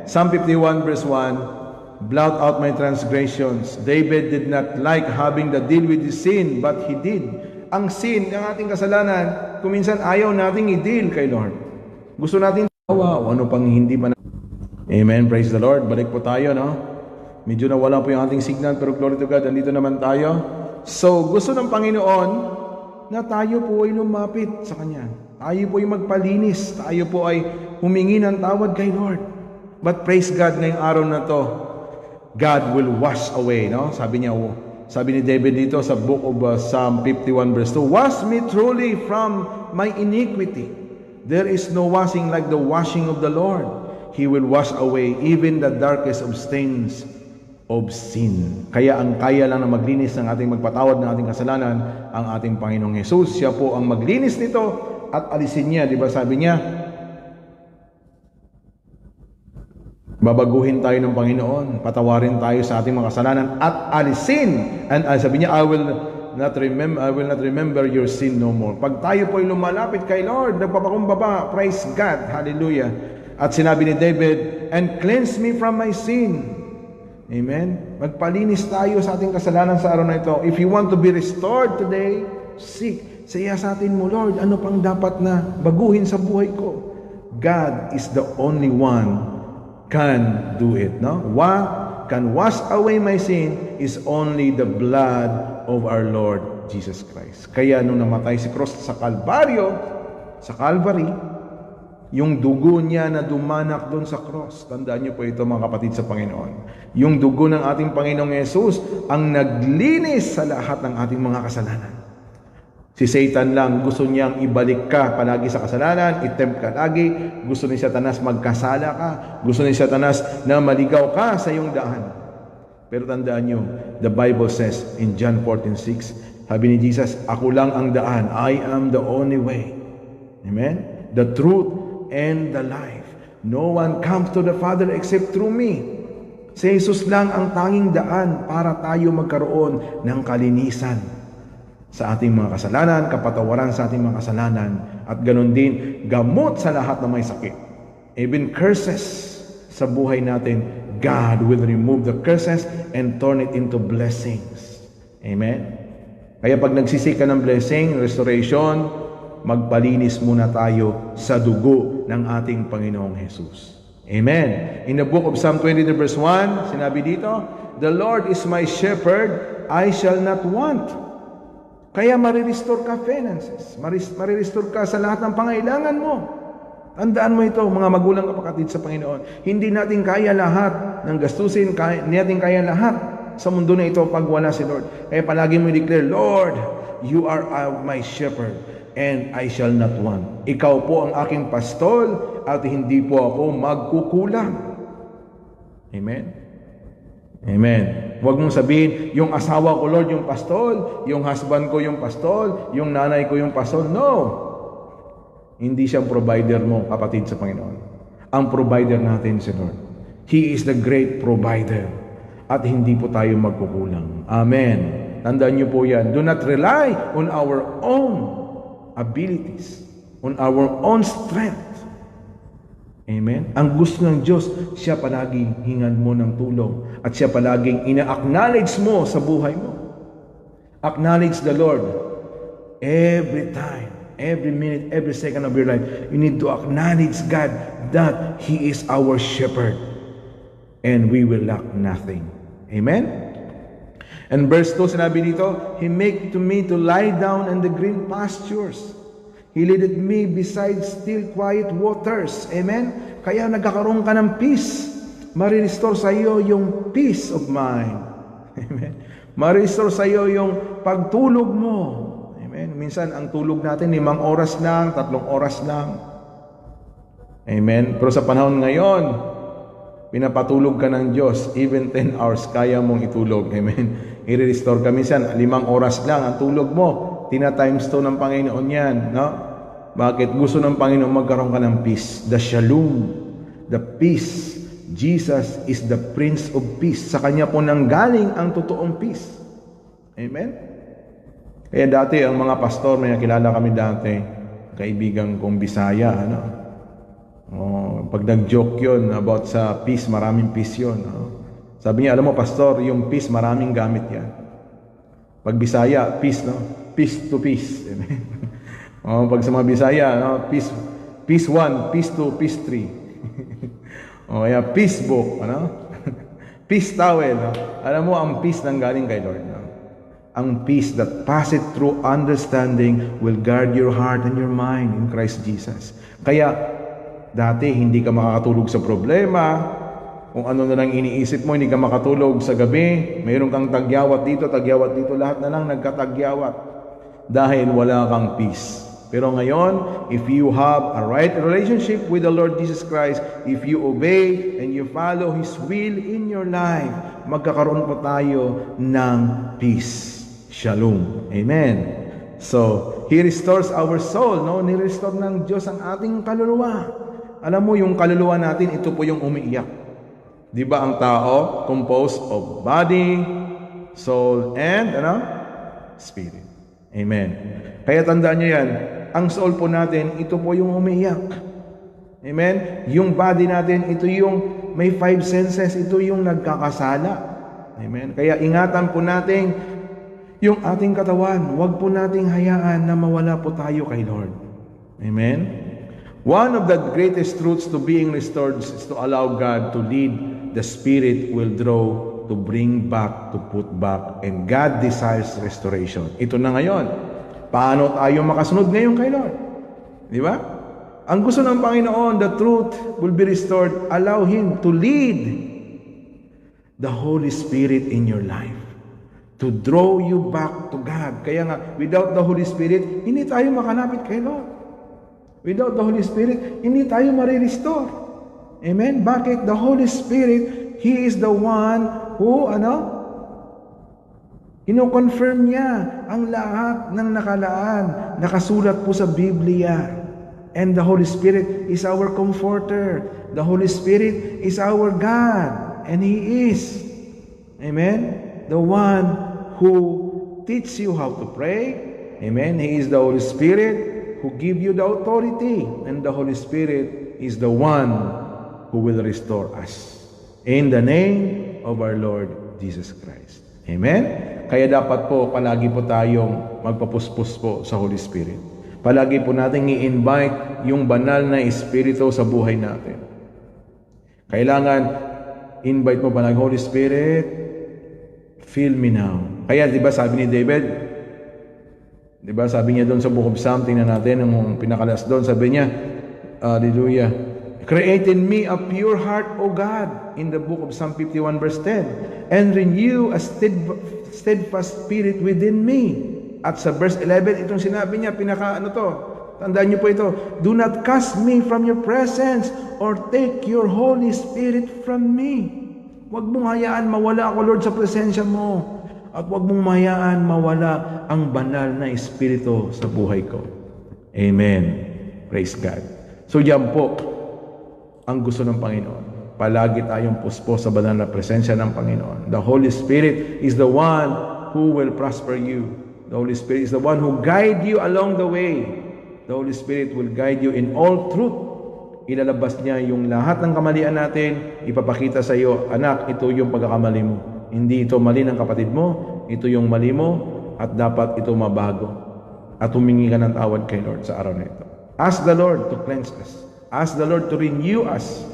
Psalm 51 verse 1, blot out my transgressions. David did not like having the deal with his sin, but he did. Ang sin, ang ating kasalanan, kuminsan ayaw nating i-deal kay Lord. Gusto natin tawa o ano pang hindi pa na. Amen, praise the Lord. Balik po tayo, no? Medyo nawala po yung ating signal, pero glory to God, andito naman tayo. So, gusto ng Panginoon na tayo po ay lumapit sa Kanya. Tayo po ay magpalinis. Tayo po ay humingi ng tawad kay Lord. But praise God, ngayong araw na to, God will wash away, no? Sabi niya, sabi ni David dito sa book of Psalm 51 verse 2, wash me truly from my iniquity. There is no washing like the washing of the Lord. He will wash away even the darkest of stains of sin. Kaya ang kaya lang na maglinis ng ating magpatawad ng ating kasalanan, ang ating Panginoong Jesus. Siya po ang maglinis nito at alisin niya. Di ba sabi niya, babaguhin tayo ng Panginoon, patawarin tayo sa ating mga kasalanan at alisin. And sabi niya, I will not remember your sin no more. Pag tayo po ay lumalapit kay Lord, nagpapakumbaba, praise God, hallelujah. At sinabi ni David, and cleanse me from my sin. Amen? Magpalinis tayo sa ating kasalanan sa araw na ito. If you want to be restored today, seek. Saya sa atin mo, Lord, ano pang dapat na baguhin sa buhay ko? God is the only one can do it. No? What can wash away my sin is only the blood of our Lord Jesus Christ. Kaya nung namatay si Kristo sa Calvary, yung dugo niya na dumanak doon sa cross. Tandaan niyo po ito mga kapatid sa Panginoon. Yung dugo ng ating Panginoong Yesus ang naglinis sa lahat ng ating mga kasalanan. Si Satan lang gusto niyang ibalik ka palagi sa kasalanan, i-tempt ka lagi. Gusto ni Satanas magkasala ka. Gusto ni Satanas na maligaw ka sa iyong daan. Pero tandaan niyo, the Bible says in John 14:6, sabi ni Jesus, ako lang ang daan. I am the only way. Amen? The truth and the life. No one comes to the Father except through me. Si Jesus lang ang tanging daan para tayo magkaroon ng kalinisan sa ating mga kasalanan, kapatawaran sa ating mga kasalanan, at ganun din, gamot sa lahat ng may sakit. Even curses sa buhay natin, God will remove the curses and turn it into blessings. Amen? Kaya pag nagsisik ka ng blessing, restoration, magpalinis muna tayo sa dugo ng ating Panginoong Jesus. Amen. In the book of Psalm 23 verse 1, sinabi dito, the Lord is my shepherd, I shall not want. Kaya marirestore ka finances, marirestore ka sa lahat ng pangailangan mo. Tandaan mo ito, mga magulang kapatid sa Panginoon. Hindi natin kaya lahat ng gastusin, hindi natin kaya lahat sa mundo na ito pag wala si Lord. Kaya palagi mo i-declare, Lord, you are my shepherd, and I shall not want. Ikaw po ang aking pastol at hindi po ako magkukulang. Amen? Amen. Huwag mong sabihin, yung asawa ko, Lord, yung pastol, yung husband ko, yung pastol, yung nanay ko, yung pastol. No! Hindi siyang provider mo, kapatid sa Panginoon. Ang provider natin si Lord. He is the great provider. At hindi po tayo magkukulang. Amen. Tandaan niyo po yan. Do not rely on our own abilities, on our own strength. Amen? Ang gusto ng Diyos, siya palaging hingan mo ng tulong at siya palaging ina-acknowledge mo sa buhay mo. Acknowledge the Lord every time, every minute, every second of your life. You need to acknowledge God that He is our shepherd and we will lack nothing. Amen? And verse 2, sinabi dito, He make to me to lie down in the green pastures. He leadeth me beside still quiet waters. Amen? Kaya nagkakaroon ka ng peace. Marirestore sa iyo yung peace of mind. Amen? Marirestore sa iyo yung pagtulog mo. Amen? Minsan, ang tulog natin 5 oras lang, 3 oras lang. Amen? Pero sa panahon ngayon, pinapatulog ka ng Diyos, even 10 hours, kaya mong itulog. Amen? I-restore ka minsan, 5 oras lang ang tulog mo. Tina-times 2 ng Panginoon yan. No? Bakit? Gusto ng Panginoon magkaroon ka ng peace. The shalom, the peace Jesus is the Prince of Peace. Sa Kanya po nanggaling ang totoong peace. Amen? Kaya dati, ang mga pastor, may nakilala kami dati, kaibigan kong Bisaya, pag nag-joke yun about sa peace, maraming peace yun. Sabi niya, alam mo, pastor, yung peace, maraming gamit yan. Pag Bisaya, peace, peace to peace. Amen? Pag sa mga Bisaya, peace 1, peace 2, peace 3. Kaya peace book, peace towel. Alam mo, ang peace nang galing kay Lord. Ang peace that passeth through understanding will guard your heart and your mind in Christ Jesus. Kaya, dati hindi ka makakatulog sa problema, kung ano na lang iniisip mo, hindi ka makatulog sa gabi, mayroon kang tagyawat dito, lahat na lang nagkatagyawat dahil wala kang peace. Pero ngayon, if you have a right relationship with the Lord Jesus Christ, if you obey and you follow His will in your life, magkakaroon po tayo ng peace. Shalom. Amen. So, He restores our soul. Ni-restore ng Diyos ang ating kaluluwa. Alam mo, yung kaluluwa natin, ito po yung umiiyak. Di ba ang tao, composed of body, soul, and spirit. Amen. Kaya tandaan nyo yan, ang soul po natin, ito po yung umiiyak. Amen? Yung body natin, ito yung may 5 senses, ito yung nagkakasala. Amen? Kaya ingatan po natin yung ating katawan. Huwag po nating hayaan na mawala po tayo kay Lord. Amen? One of the greatest truths to being restored is to allow God to lead. The Spirit will draw to bring back, to put back, and God desires restoration. Ito na ngayon. Paano tayo makasunod ngayon kay Lord? Di ba? Ang gusto ng Panginoon, the truth will be restored. Allow Him to lead the Holy Spirit in your life. To draw you back to God. Kaya nga, without the Holy Spirit, hindi tayo makalapit kay Lord. Without the Holy Spirit, hindi tayo marirestore. Amen? Bakit? The Holy Spirit, He is the one who, ino-confirm niya ang lahat ng nakalaan, nakasulat po sa Biblia. And the Holy Spirit is our comforter. The Holy Spirit is our God. And He is, amen, the one who teaches you how to pray. Amen. He is the Holy Spirit who give you the authority. And the Holy Spirit is the one who will restore us. In the name of our Lord Jesus Christ. Amen. Kaya dapat po, palagi po tayong magpapuspos po sa Holy Spirit. Palagi po natin i-invite yung banal na Espiritu sa buhay natin. Kailangan, invite mo palagi, Holy Spirit, fill me now. Kaya, di ba sabi ni David, di ba sabi niya doon sa Book of Psalms, tingnan natin, ang pinakalas doon, sabi niya, hallelujah, create in me a pure heart, O God, in the book of Psalm 51 verse 10, and renew a steadfast spirit within me. At sa verse 11, itong sinabi niya, tandaan niyo po ito, do not cast me from your presence or take your Holy Spirit from me. Huwag mong hayaan mawala ako, Lord, sa presensya mo. At huwag mong hayaan mawala ang banal na Espiritu sa buhay ko. Amen. Praise God. So yan po ang gusto ng Panginoon. Palagi tayong puspo sa banal na presensya ng Panginoon. The Holy Spirit is the one who will prosper you. The Holy Spirit is the one who guide you along the way. The Holy Spirit will guide you in all truth. Ilalabas niya yung lahat ng kamalian natin, ipapakita sa iyo, anak, ito yung pagkakamali mo. Hindi ito mali ng kapatid mo, ito yung mali mo, at dapat ito mabago. At humingi ka ng tawad kay Lord sa araw na ito. Ask the Lord to cleanse us. Ask the Lord to renew us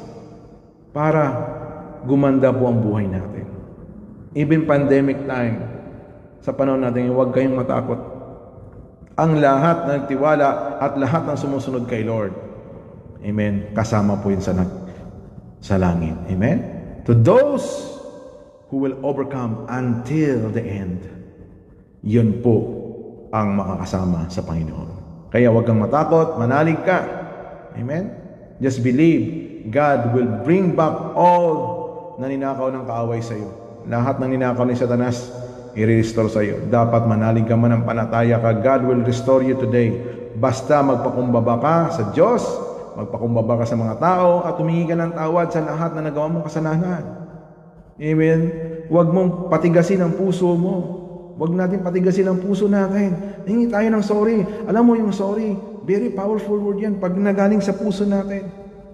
para gumanda po ang buhay natin. Even pandemic time, sa panahon natin, huwag kayong matakot. Ang lahat ng tiwala at lahat ng sumusunod kay Lord, amen, kasama po yun sa langit. Amen? To those who will overcome until the end, yun po ang makakasama sa Panginoon. Kaya huwag kang matakot, manalig ka. Amen? Just believe God will bring back all na ninakaw ng kaaway sa iyo. Lahat ng ninakaw ni Satanas, i-restore sa iyo. Dapat manalig ka man ng panataya ka. God will restore you today. Basta magpakumbaba ka sa Diyos, magpakumbaba ka sa mga tao, at humingi ka ng tawad sa lahat na nagawa mong kasalanan. Amen? Huwag mong patigasin ang puso mo. Huwag natin patigasin ang puso natin. Hingi tayo ng sorry. Alam mo yung sorry, very powerful word yan pag nagaling sa puso natin.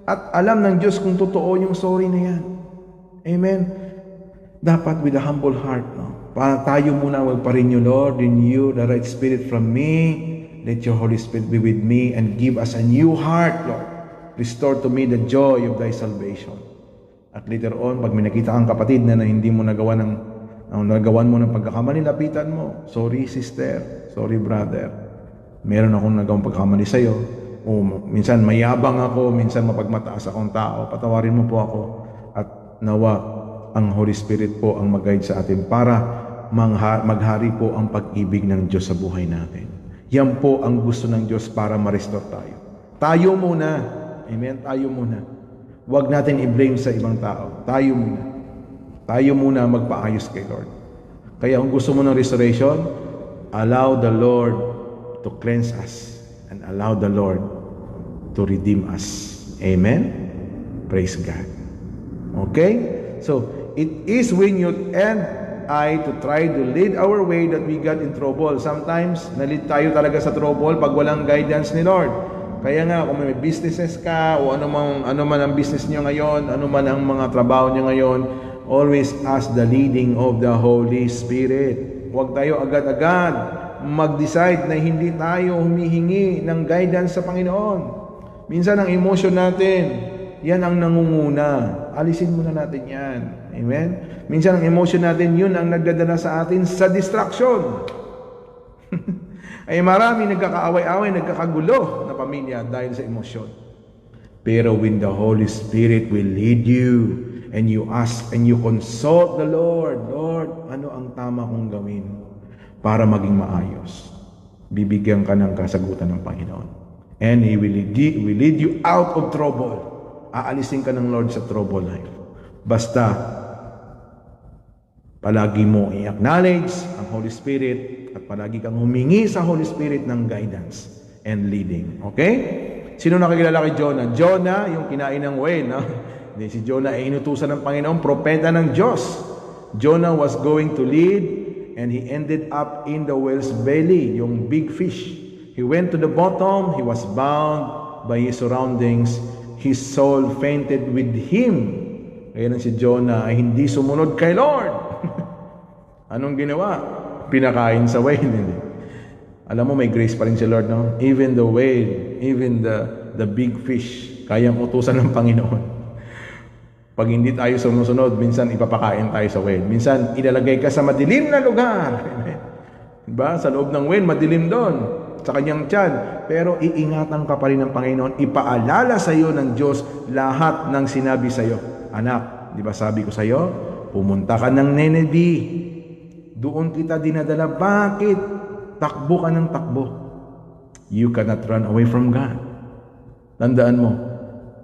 At alam ng Diyos kung totoo yung sorry na yan. Amen? Dapat with a humble heart, no? Tayo muna magpa-renew, Lord. Renew the right spirit from me. Let your Holy Spirit be with me and give us a new heart, Lord. Restore to me the joy of thy salvation. At later on, pag may nakita kang kapatid na hindi mo nagawan mo ng pagkakamali, lapitan mo. Sorry, sister. Sorry, brother. Meron akong nagawang pagkakamali sa'yo. O minsan mayabang ako, minsan mapagmataas akong tao. Patawarin mo po ako. At nawa, ang Holy Spirit po ang mag-guide sa atin para maghari po ang pag-ibig ng Diyos sa buhay natin. Yan po ang gusto ng Diyos para ma-restore tayo. Tayo muna. Amen? Tayo muna. Huwag natin i-blame sa ibang tao. Tayo muna. Tayo muna magpaayos kay Lord. Kaya kung gusto mo ng restoration, allow the Lord to cleanse us and allow the Lord to redeem us. Amen? Praise God. Okay? So, it is when you and I to try to lead our way that we got in trouble. Sometimes, nalid tayo talaga sa trouble pag walang guidance ni Lord. Kaya nga, kung may businesses ka, o ano man ang business nyo ngayon, ano man ang mga trabaho nyo ngayon, always ask the leading of the Holy Spirit. Huwag tayo agad-agad mag-decide na hindi tayo humihingi ng guidance sa Panginoon. Minsan, ang emotion natin, yan ang nangunguna. Alisin muna natin yan. Amen? Minsan ang emotion natin, yun ang nagdadala sa atin sa distraction. Ay marami nagkakaaway-away, nagkakagulo na pamilya dahil sa emosyon. Pero when the Holy Spirit will lead you and you ask and you consult the Lord, Lord, ano ang tama kong gawin para maging maayos? Bibigyan ka ng kasagutan ng Panginoon. And He will lead you out of trouble. Aalisin ka ng Lord sa trouble life. Basta, palagi mo i-acknowledge ang Holy Spirit at palagi kang humingi sa Holy Spirit ng guidance and leading. Okay? Sino nakikilala kay Jonah? Jonah, yung kinain ng whale, no? Hindi, si Jonah ay inutusan ng Panginoon, propeta ng Diyos. Jonah was going to lead and he ended up in the whale's belly, yung big fish. He went to the bottom, he was bound by his surroundings. His soul fainted with him. Kaya nang si Jonah ay hindi sumunod kay Lord. Anong ginawa? Pinakain sa whale. Alam mo, may grace pa rin si Lord, no? Even the whale, even the big fish, kayang utusan ng Panginoon. Pag hindi tayo sumusunod, minsan ipapakain tayo sa whale. Minsan, ilalagay ka sa madilim na lugar. Diba? Sa loob ng whale, madilim doon. Sa kanyang tiyan. Pero iingatan ka pa rin ng Panginoon. Ipaalala sa iyo ng Diyos lahat ng sinabi sa iyo. Anak, di ba sabi ko sa iyo, pumunta ka ng Nineveh. Doon kita dinadala. Bakit? Takbo ka ng takbo. You cannot run away from God. Tandaan mo,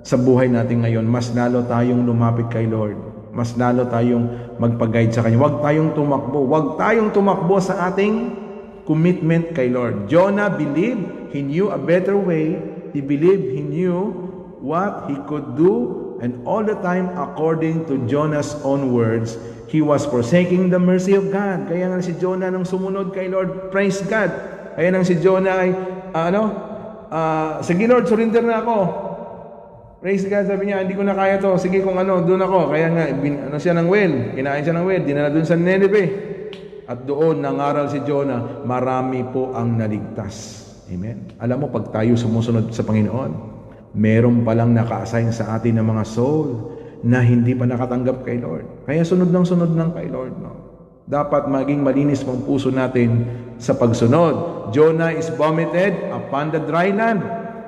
sa buhay natin ngayon, mas lalo tayong lumapit kay Lord. Mas lalo tayong magpag-guide sa Kanya. Huwag tayong tumakbo. Huwag tayong tumakbo sa ating commitment kay Lord. Jonah believed he knew a better way. He believed he knew what he could do, and all the time, according to Jonah's own words, he was forsaking the mercy of God. Kaya nga si Jonah nang sumunod kay Lord, praise God. Kaya nang si Jonah ay, sige Lord, surrender na ako. Praise God, sabi niya, hindi ko na kaya to. Sige kung doon ako. Kaya nga, siya ng whale. Kinain siya ng whale. Dinala doon sa Nineveh. At doon, nangaral si Jonah, marami po ang naligtas. Amen. Alam mo, pag tayo sumusunod sa Panginoon, meron palang naka-assign sa atin ng mga soul na hindi pa nakatanggap kay Lord. Kaya sunod ng kay Lord. No? Dapat maging malinis ang puso natin sa pagsunod. Jonah is vomited upon the dry land.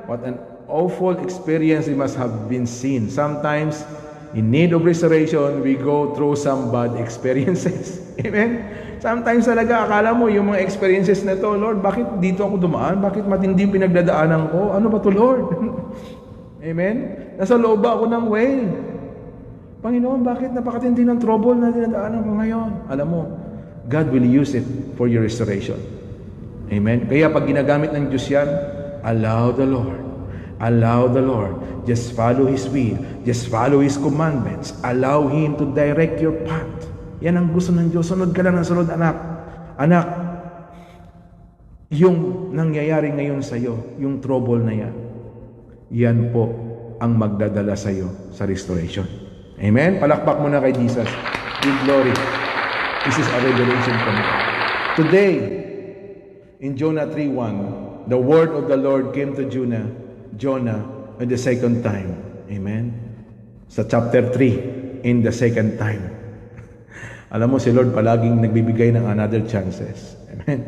What an awful experience it must have been seen. Sometimes, in need of restoration, we go through some bad experiences. Amen? Sometimes talaga, akala mo yung mga experiences na to, Lord, bakit dito ako dumaan? Bakit matindi pinagdadaanan ko? Ano ba to, Lord? Amen? Nasa loob ba ako ng whale? Panginoon, bakit napakatindi ng trouble na dinadaanan ko ngayon? Alam mo, God will use it for your restoration. Amen? Kaya pag ginagamit ng Diyos yan, allow the Lord. Allow the Lord. Just follow His will. Just follow His commandments. Allow Him to direct your path. Yan ang gusto ng Diyos. Sunod ka lang ng sunod, anak. Anak, yung nangyayari ngayon sa'yo, yung trouble na yan, yan po ang magdadala sa'yo sa restoration. Amen? Palakpak mo na kay Jesus. Give glory. This is a revelation from God. Today, in Jonah 3:1, the word of the Lord came to Jonah at the second time. Amen? Sa chapter 3, in the second time. Alam mo, si Lord palaging nagbibigay ng another chances. Amen?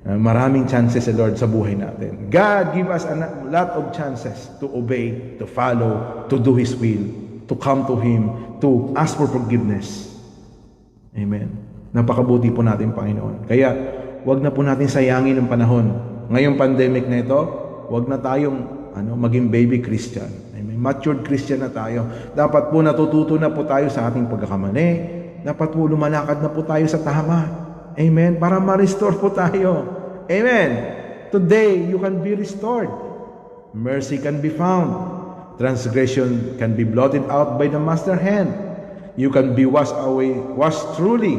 Maraming chances si Lord sa buhay natin. God give us a lot of chances to obey, to follow, to do His will, to come to Him, to ask for forgiveness. Amen. Napakabuti po natin, Panginoon. Kaya, wag na po natin sayangin ang panahon. Ngayong pandemic na ito, wag na tayong maging baby Christian. Amen. Matured Christian na tayo. Dapat po natututo na po tayo sa ating pagkakamali. Dapat po lumalakad na po tayo sa tama. Amen. Para ma-restore po tayo. Amen. Today, you can be restored. Mercy can be found. Transgression can be blotted out by the master hand. You can be washed truly.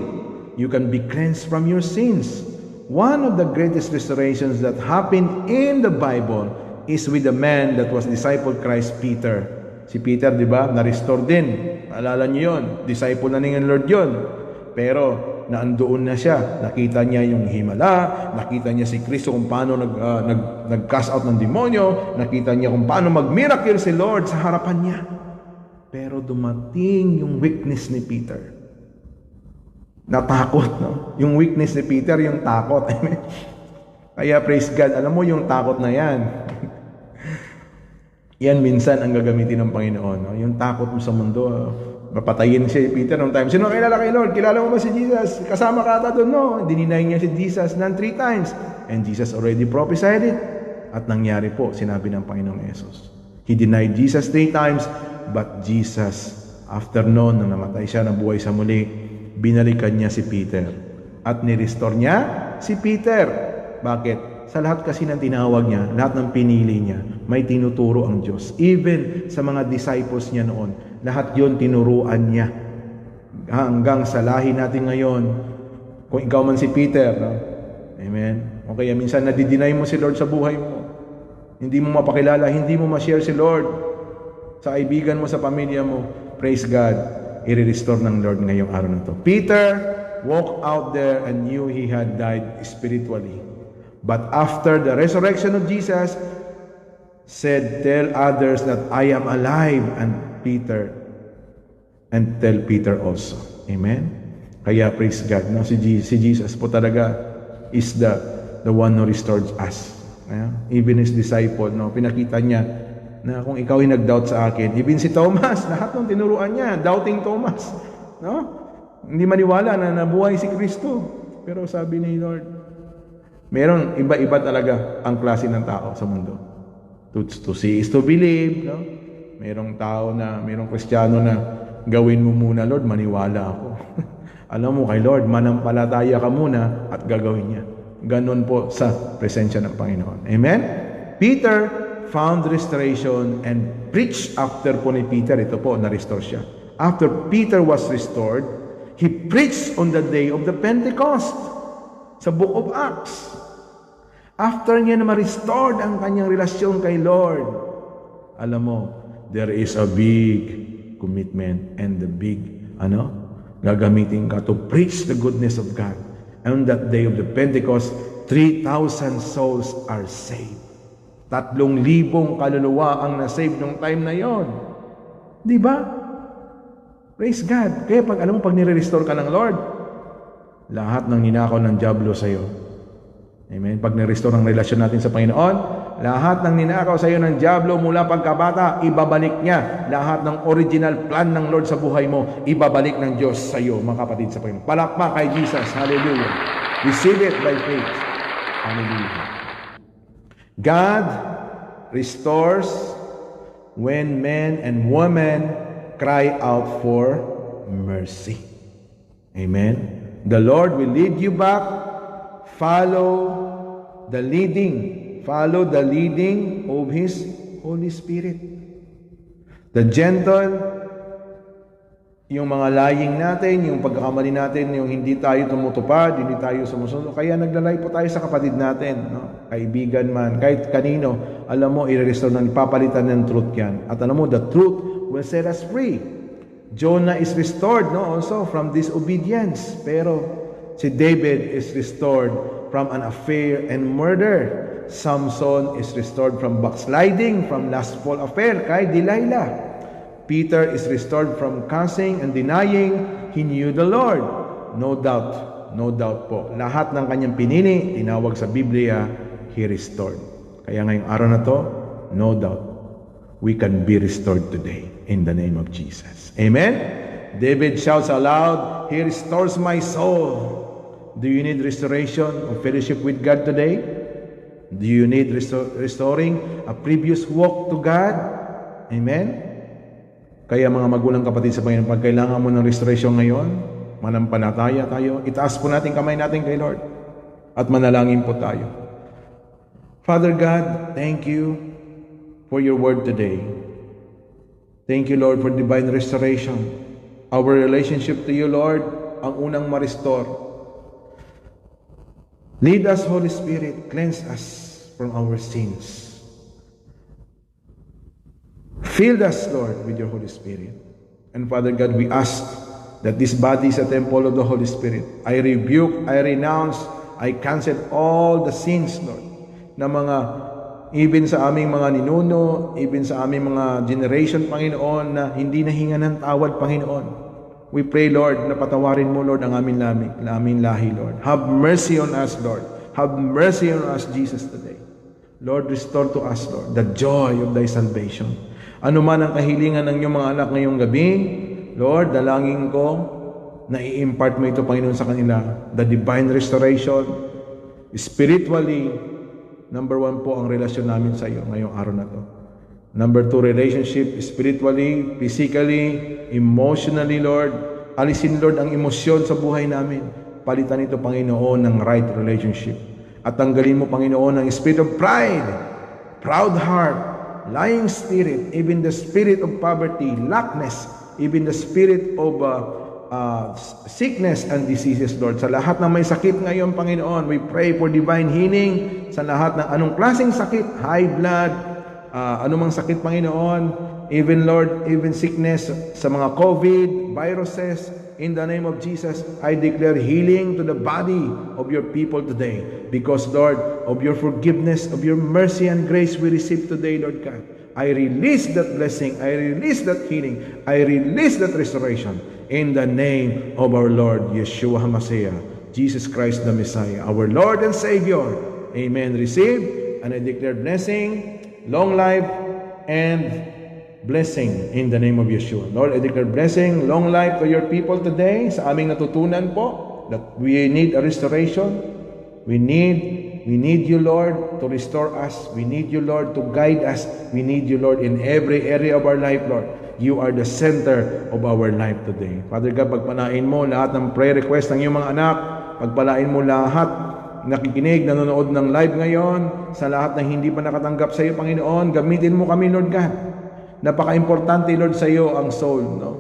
You can be cleansed from your sins. One of the greatest restorations that happened in the Bible is with the man that was disciple Christ, Peter. Si Peter, di ba, na-restore din. Alala niyo yun. Disciple na ng Lord yun. Pero, naandoon na siya. Nakita niya yung himala. Nakita niya si Kristo kung paano nag-cast out ng demonyo. Nakita niya kung paano mag-miracle si Lord sa harapan niya. Pero dumating yung weakness ni Peter. Natakot, no? Yung weakness ni Peter, yung takot. Kaya praise God, alam mo yung takot na yan. Yan minsan ang gagamitin ng Panginoon. No? Yung takot mo sa mundo, mapatayin si Peter noong time. Sino kilala kay Lord? Kilala mo ba si Jesus? Kasama ka ata doon, no? Dininay niya si Jesus ng 3 times. And Jesus already prophesied it. At nangyari po, sinabi ng Panginoong Yesus. He denied Jesus 3 times, but Jesus, after noon, nung namatay siya, nabuhay sa muli, binalikan niya si Peter. At nirestore niya si Peter. Bakit? Sa lahat kasi ng tinawag niya, lahat ng pinili niya, may tinuturo ang Diyos. Even sa mga disciples niya noon, lahat yon tinuruan niya. Hanggang sa lahi natin ngayon, kung ikaw man si Peter, no? Amen? O kaya minsan nadidinay mo si Lord sa buhay mo. Hindi mo mapakilala, hindi mo ma-share si Lord sa kaibigan mo, sa pamilya mo. Praise God, i-restore ng Lord ngayong araw na to. Peter walked out there and knew he had died spiritually. But after the resurrection of Jesus, said, tell others that I am alive, and tell Peter also. Amen? Kaya praise God. No? Si Jesus po talaga is the one who restored us. Even his disciple, no? Pinakita niya na kung ikaw ay nag-doubt sa akin, even si Thomas, lahat ng tinuruan niya, doubting Thomas. No? Hindi maniwala na nabuhay si Kristo. Pero sabi ni Lord, meron iba-iba talaga ang klase ng tao sa mundo. To see is to believe, no? Merong tao na, merong Kristiyano na gawin mo muna, Lord, maniwala ako. Alam mo kay Lord, manampalataya ka muna at gagawin niya. Ganon po sa presensya ng Panginoon. Amen? Peter found restoration and preached after po ni Peter. Ito po, na-restore siya. After Peter was restored, he preached on the day of the Pentecost sa Book of Acts. After niya na ma-restored ang kanyang relasyon kay Lord, alam mo, there is a big commitment and the big, gagamitin ka to preach the goodness of God. And on that day of the Pentecost, 3,000 souls are saved. 3,000 kaluluwa ang na-save nung time na yon. Di ba? Praise God. Kaya pag nire-restore ka ng Lord, lahat ng ninakaw ng diablo sa'yo. Amen. Pag nirestore ang relasyon natin sa Panginoon, lahat ng ninakaw sa iyo ng diablo mula pagkabata, ibabalik niya. Lahat ng original plan ng Lord sa buhay mo, ibabalik ng Diyos sa iyo, mga kapatid sa Panginoon. Palakpak kay Jesus. Hallelujah. Receive it by faith. Hallelujah. God restores when men and women cry out for mercy. Amen. The Lord will lead you back. Follow the leading of His Holy Spirit. The gentle, yung mga lying natin, yung pagkakamali natin, yung hindi tayo tumutupad, hindi tayo sumusunod. Kaya naglalay po tayo sa kapatid natin, no? Kaibigan man, kahit kanino, alam mo, i-restore na, papalitan ng truth yan. At alam mo, the truth will set us free. Jonah is restored, no? Also from disobedience. Pero si David is restored from an affair and murder. Samson is restored from backsliding, from lustful affair kay Delilah. Peter is restored from cussing and denying he knew the Lord. No doubt po. Lahat ng kanyang pinili, tinawag sa Biblia, he restored. Kaya ngayong araw na to, no doubt, we can be restored today in the name of Jesus. Amen? David shouts aloud, he restores my soul. Do you need restoration of fellowship with God today? Do you need restoring a previous walk to God? Amen? Kaya mga magulang kapatid sa Panginoon, pag kailangan mo ng restoration ngayon, manampalataya tayo, itaas po natin kamay natin kay Lord at manalangin po tayo. Father God, thank you for your word today. Thank you, Lord, for divine restoration. Our relationship to you, Lord, ang unang ma-restore. Lead us, Holy Spirit, cleanse us from our sins. Fill us, Lord, with your Holy Spirit. And Father God, we ask that this body is a temple of the Holy Spirit. I rebuke, I renounce, I cancel all the sins, Lord, na mga, even sa aming mga ninuno, even sa aming mga generation, Panginoon, na hindi nahinga ng tawad, Panginoon. We pray, Lord, na patawarin mo, Lord, ang aming lahi, Lord. Have mercy on us, Lord. Have mercy on us, Jesus, today. Lord, restore to us, Lord, the joy of thy salvation. Ano man ang kahilingan ng iyong mga anak ngayong gabi, Lord, dalangin ko na i-impart mo ito, Panginoon, sa kanila. The divine restoration. Spiritually, number 1 po ang relasyon namin sa iyo ngayong araw na to. Number 2, relationship, spiritually, physically, emotionally, Lord. Alisin, Lord, ang emosyon sa buhay namin. Palitan ito, Panginoon, ng right relationship. At tanggalin mo, Panginoon, ang spirit of pride, proud heart, lying spirit, even the spirit of poverty, lackness, even the spirit of sickness and diseases, Lord. Sa lahat ng may sakit ngayon, Panginoon, we pray for divine healing sa lahat ng anong klaseng sakit, high blood, anumang sakit, Panginoon, even, Lord, even sickness sa mga COVID, viruses. In the name of Jesus, I declare healing to the body of your people today. Because, Lord, of your forgiveness, of your mercy and grace we receive today, Lord God. I release that blessing. I release that healing. I release that restoration. In the name of our Lord, Yeshua HaMashiach, Jesus Christ the Messiah, our Lord and Savior. Amen. Receive, and I declare blessing, long life, and blessing in the name of Yeshua. Lord, I declare blessing, long life to your people today. Sa aming natutunan po, that we need a restoration. We need you, Lord, to restore us. We need you, Lord, to guide us. We need you, Lord, in every area of our life, Lord. You are the center of our life today. Father God, pagpalain mo lahat ng prayer request ng iyong mga anak. Pagpalain mo lahat nakikinig, nanonood ng live ngayon. Sa lahat ng hindi pa nakatanggap sa iyo, Panginoon, gamitin mo kami, Lord God. Napaka-importante, Lord, sa iyo ang soul, no?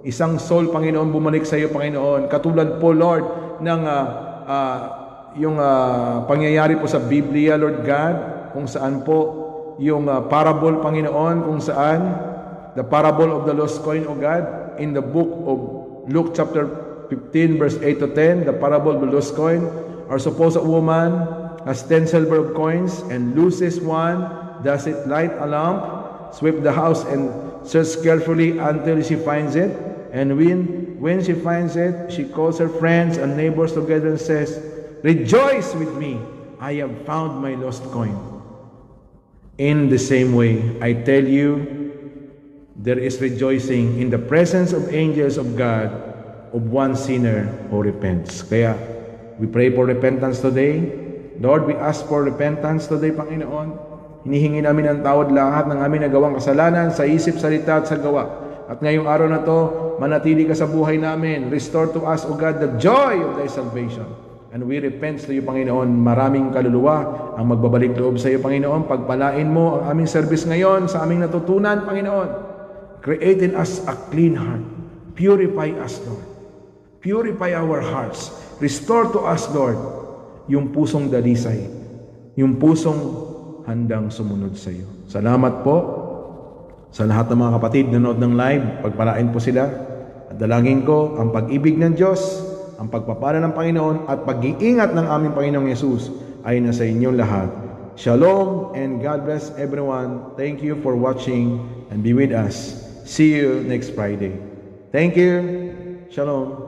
Isang soul, Panginoon, bumalik sa iyo, Panginoon. Katulad po, Lord, ng pangyayari po sa Biblia, Lord God, kung saan po yung parable, Panginoon, kung saan the parable of the lost coin, O God, in the book of Luke chapter 15, verse 8 to 10, the parable of the lost coin, or suppose a woman has 10 silver coins and loses one, does it light a lamp, sweep the house, and search carefully until she finds it? And when she finds it, she calls her friends and neighbors together and says, "Rejoice with me, I have found my lost coin." In the same way, I tell you, there is rejoicing in the presence of angels of God of one sinner who repents. Kaya, we pray for repentance today. Lord, we ask for repentance today, Panginoon. Hinihingi namin ang tawad lahat ng aming nagawang kasalanan sa isip, salita at sa gawa. At ngayong araw na to, manatili ka sa buhay namin. Restore to us, O God, the joy of thy salvation. And we repent to iyo, Panginoon. Maraming kaluluwa ang magbabalik loob sa iyo, Panginoon. Pagpalain mo ang aming service ngayon sa aming natutunan, Panginoon. Create in us a clean heart. Purify us, Lord. Purify our hearts. Restore to us, Lord, yung pusong dalisay. Yung pusong handang sumunod sa iyo. Salamat po sa lahat ng mga kapatid na nanood ng live. Pagpalain po sila. At dalangin ko ang pag-ibig ng Diyos, ang pagpapala ng Panginoon at pag-iingat ng aming Panginoong Yesus ay nasa inyong lahat. Shalom and God bless everyone. Thank you for watching and be with us. See you next Friday. Thank you. Shalom.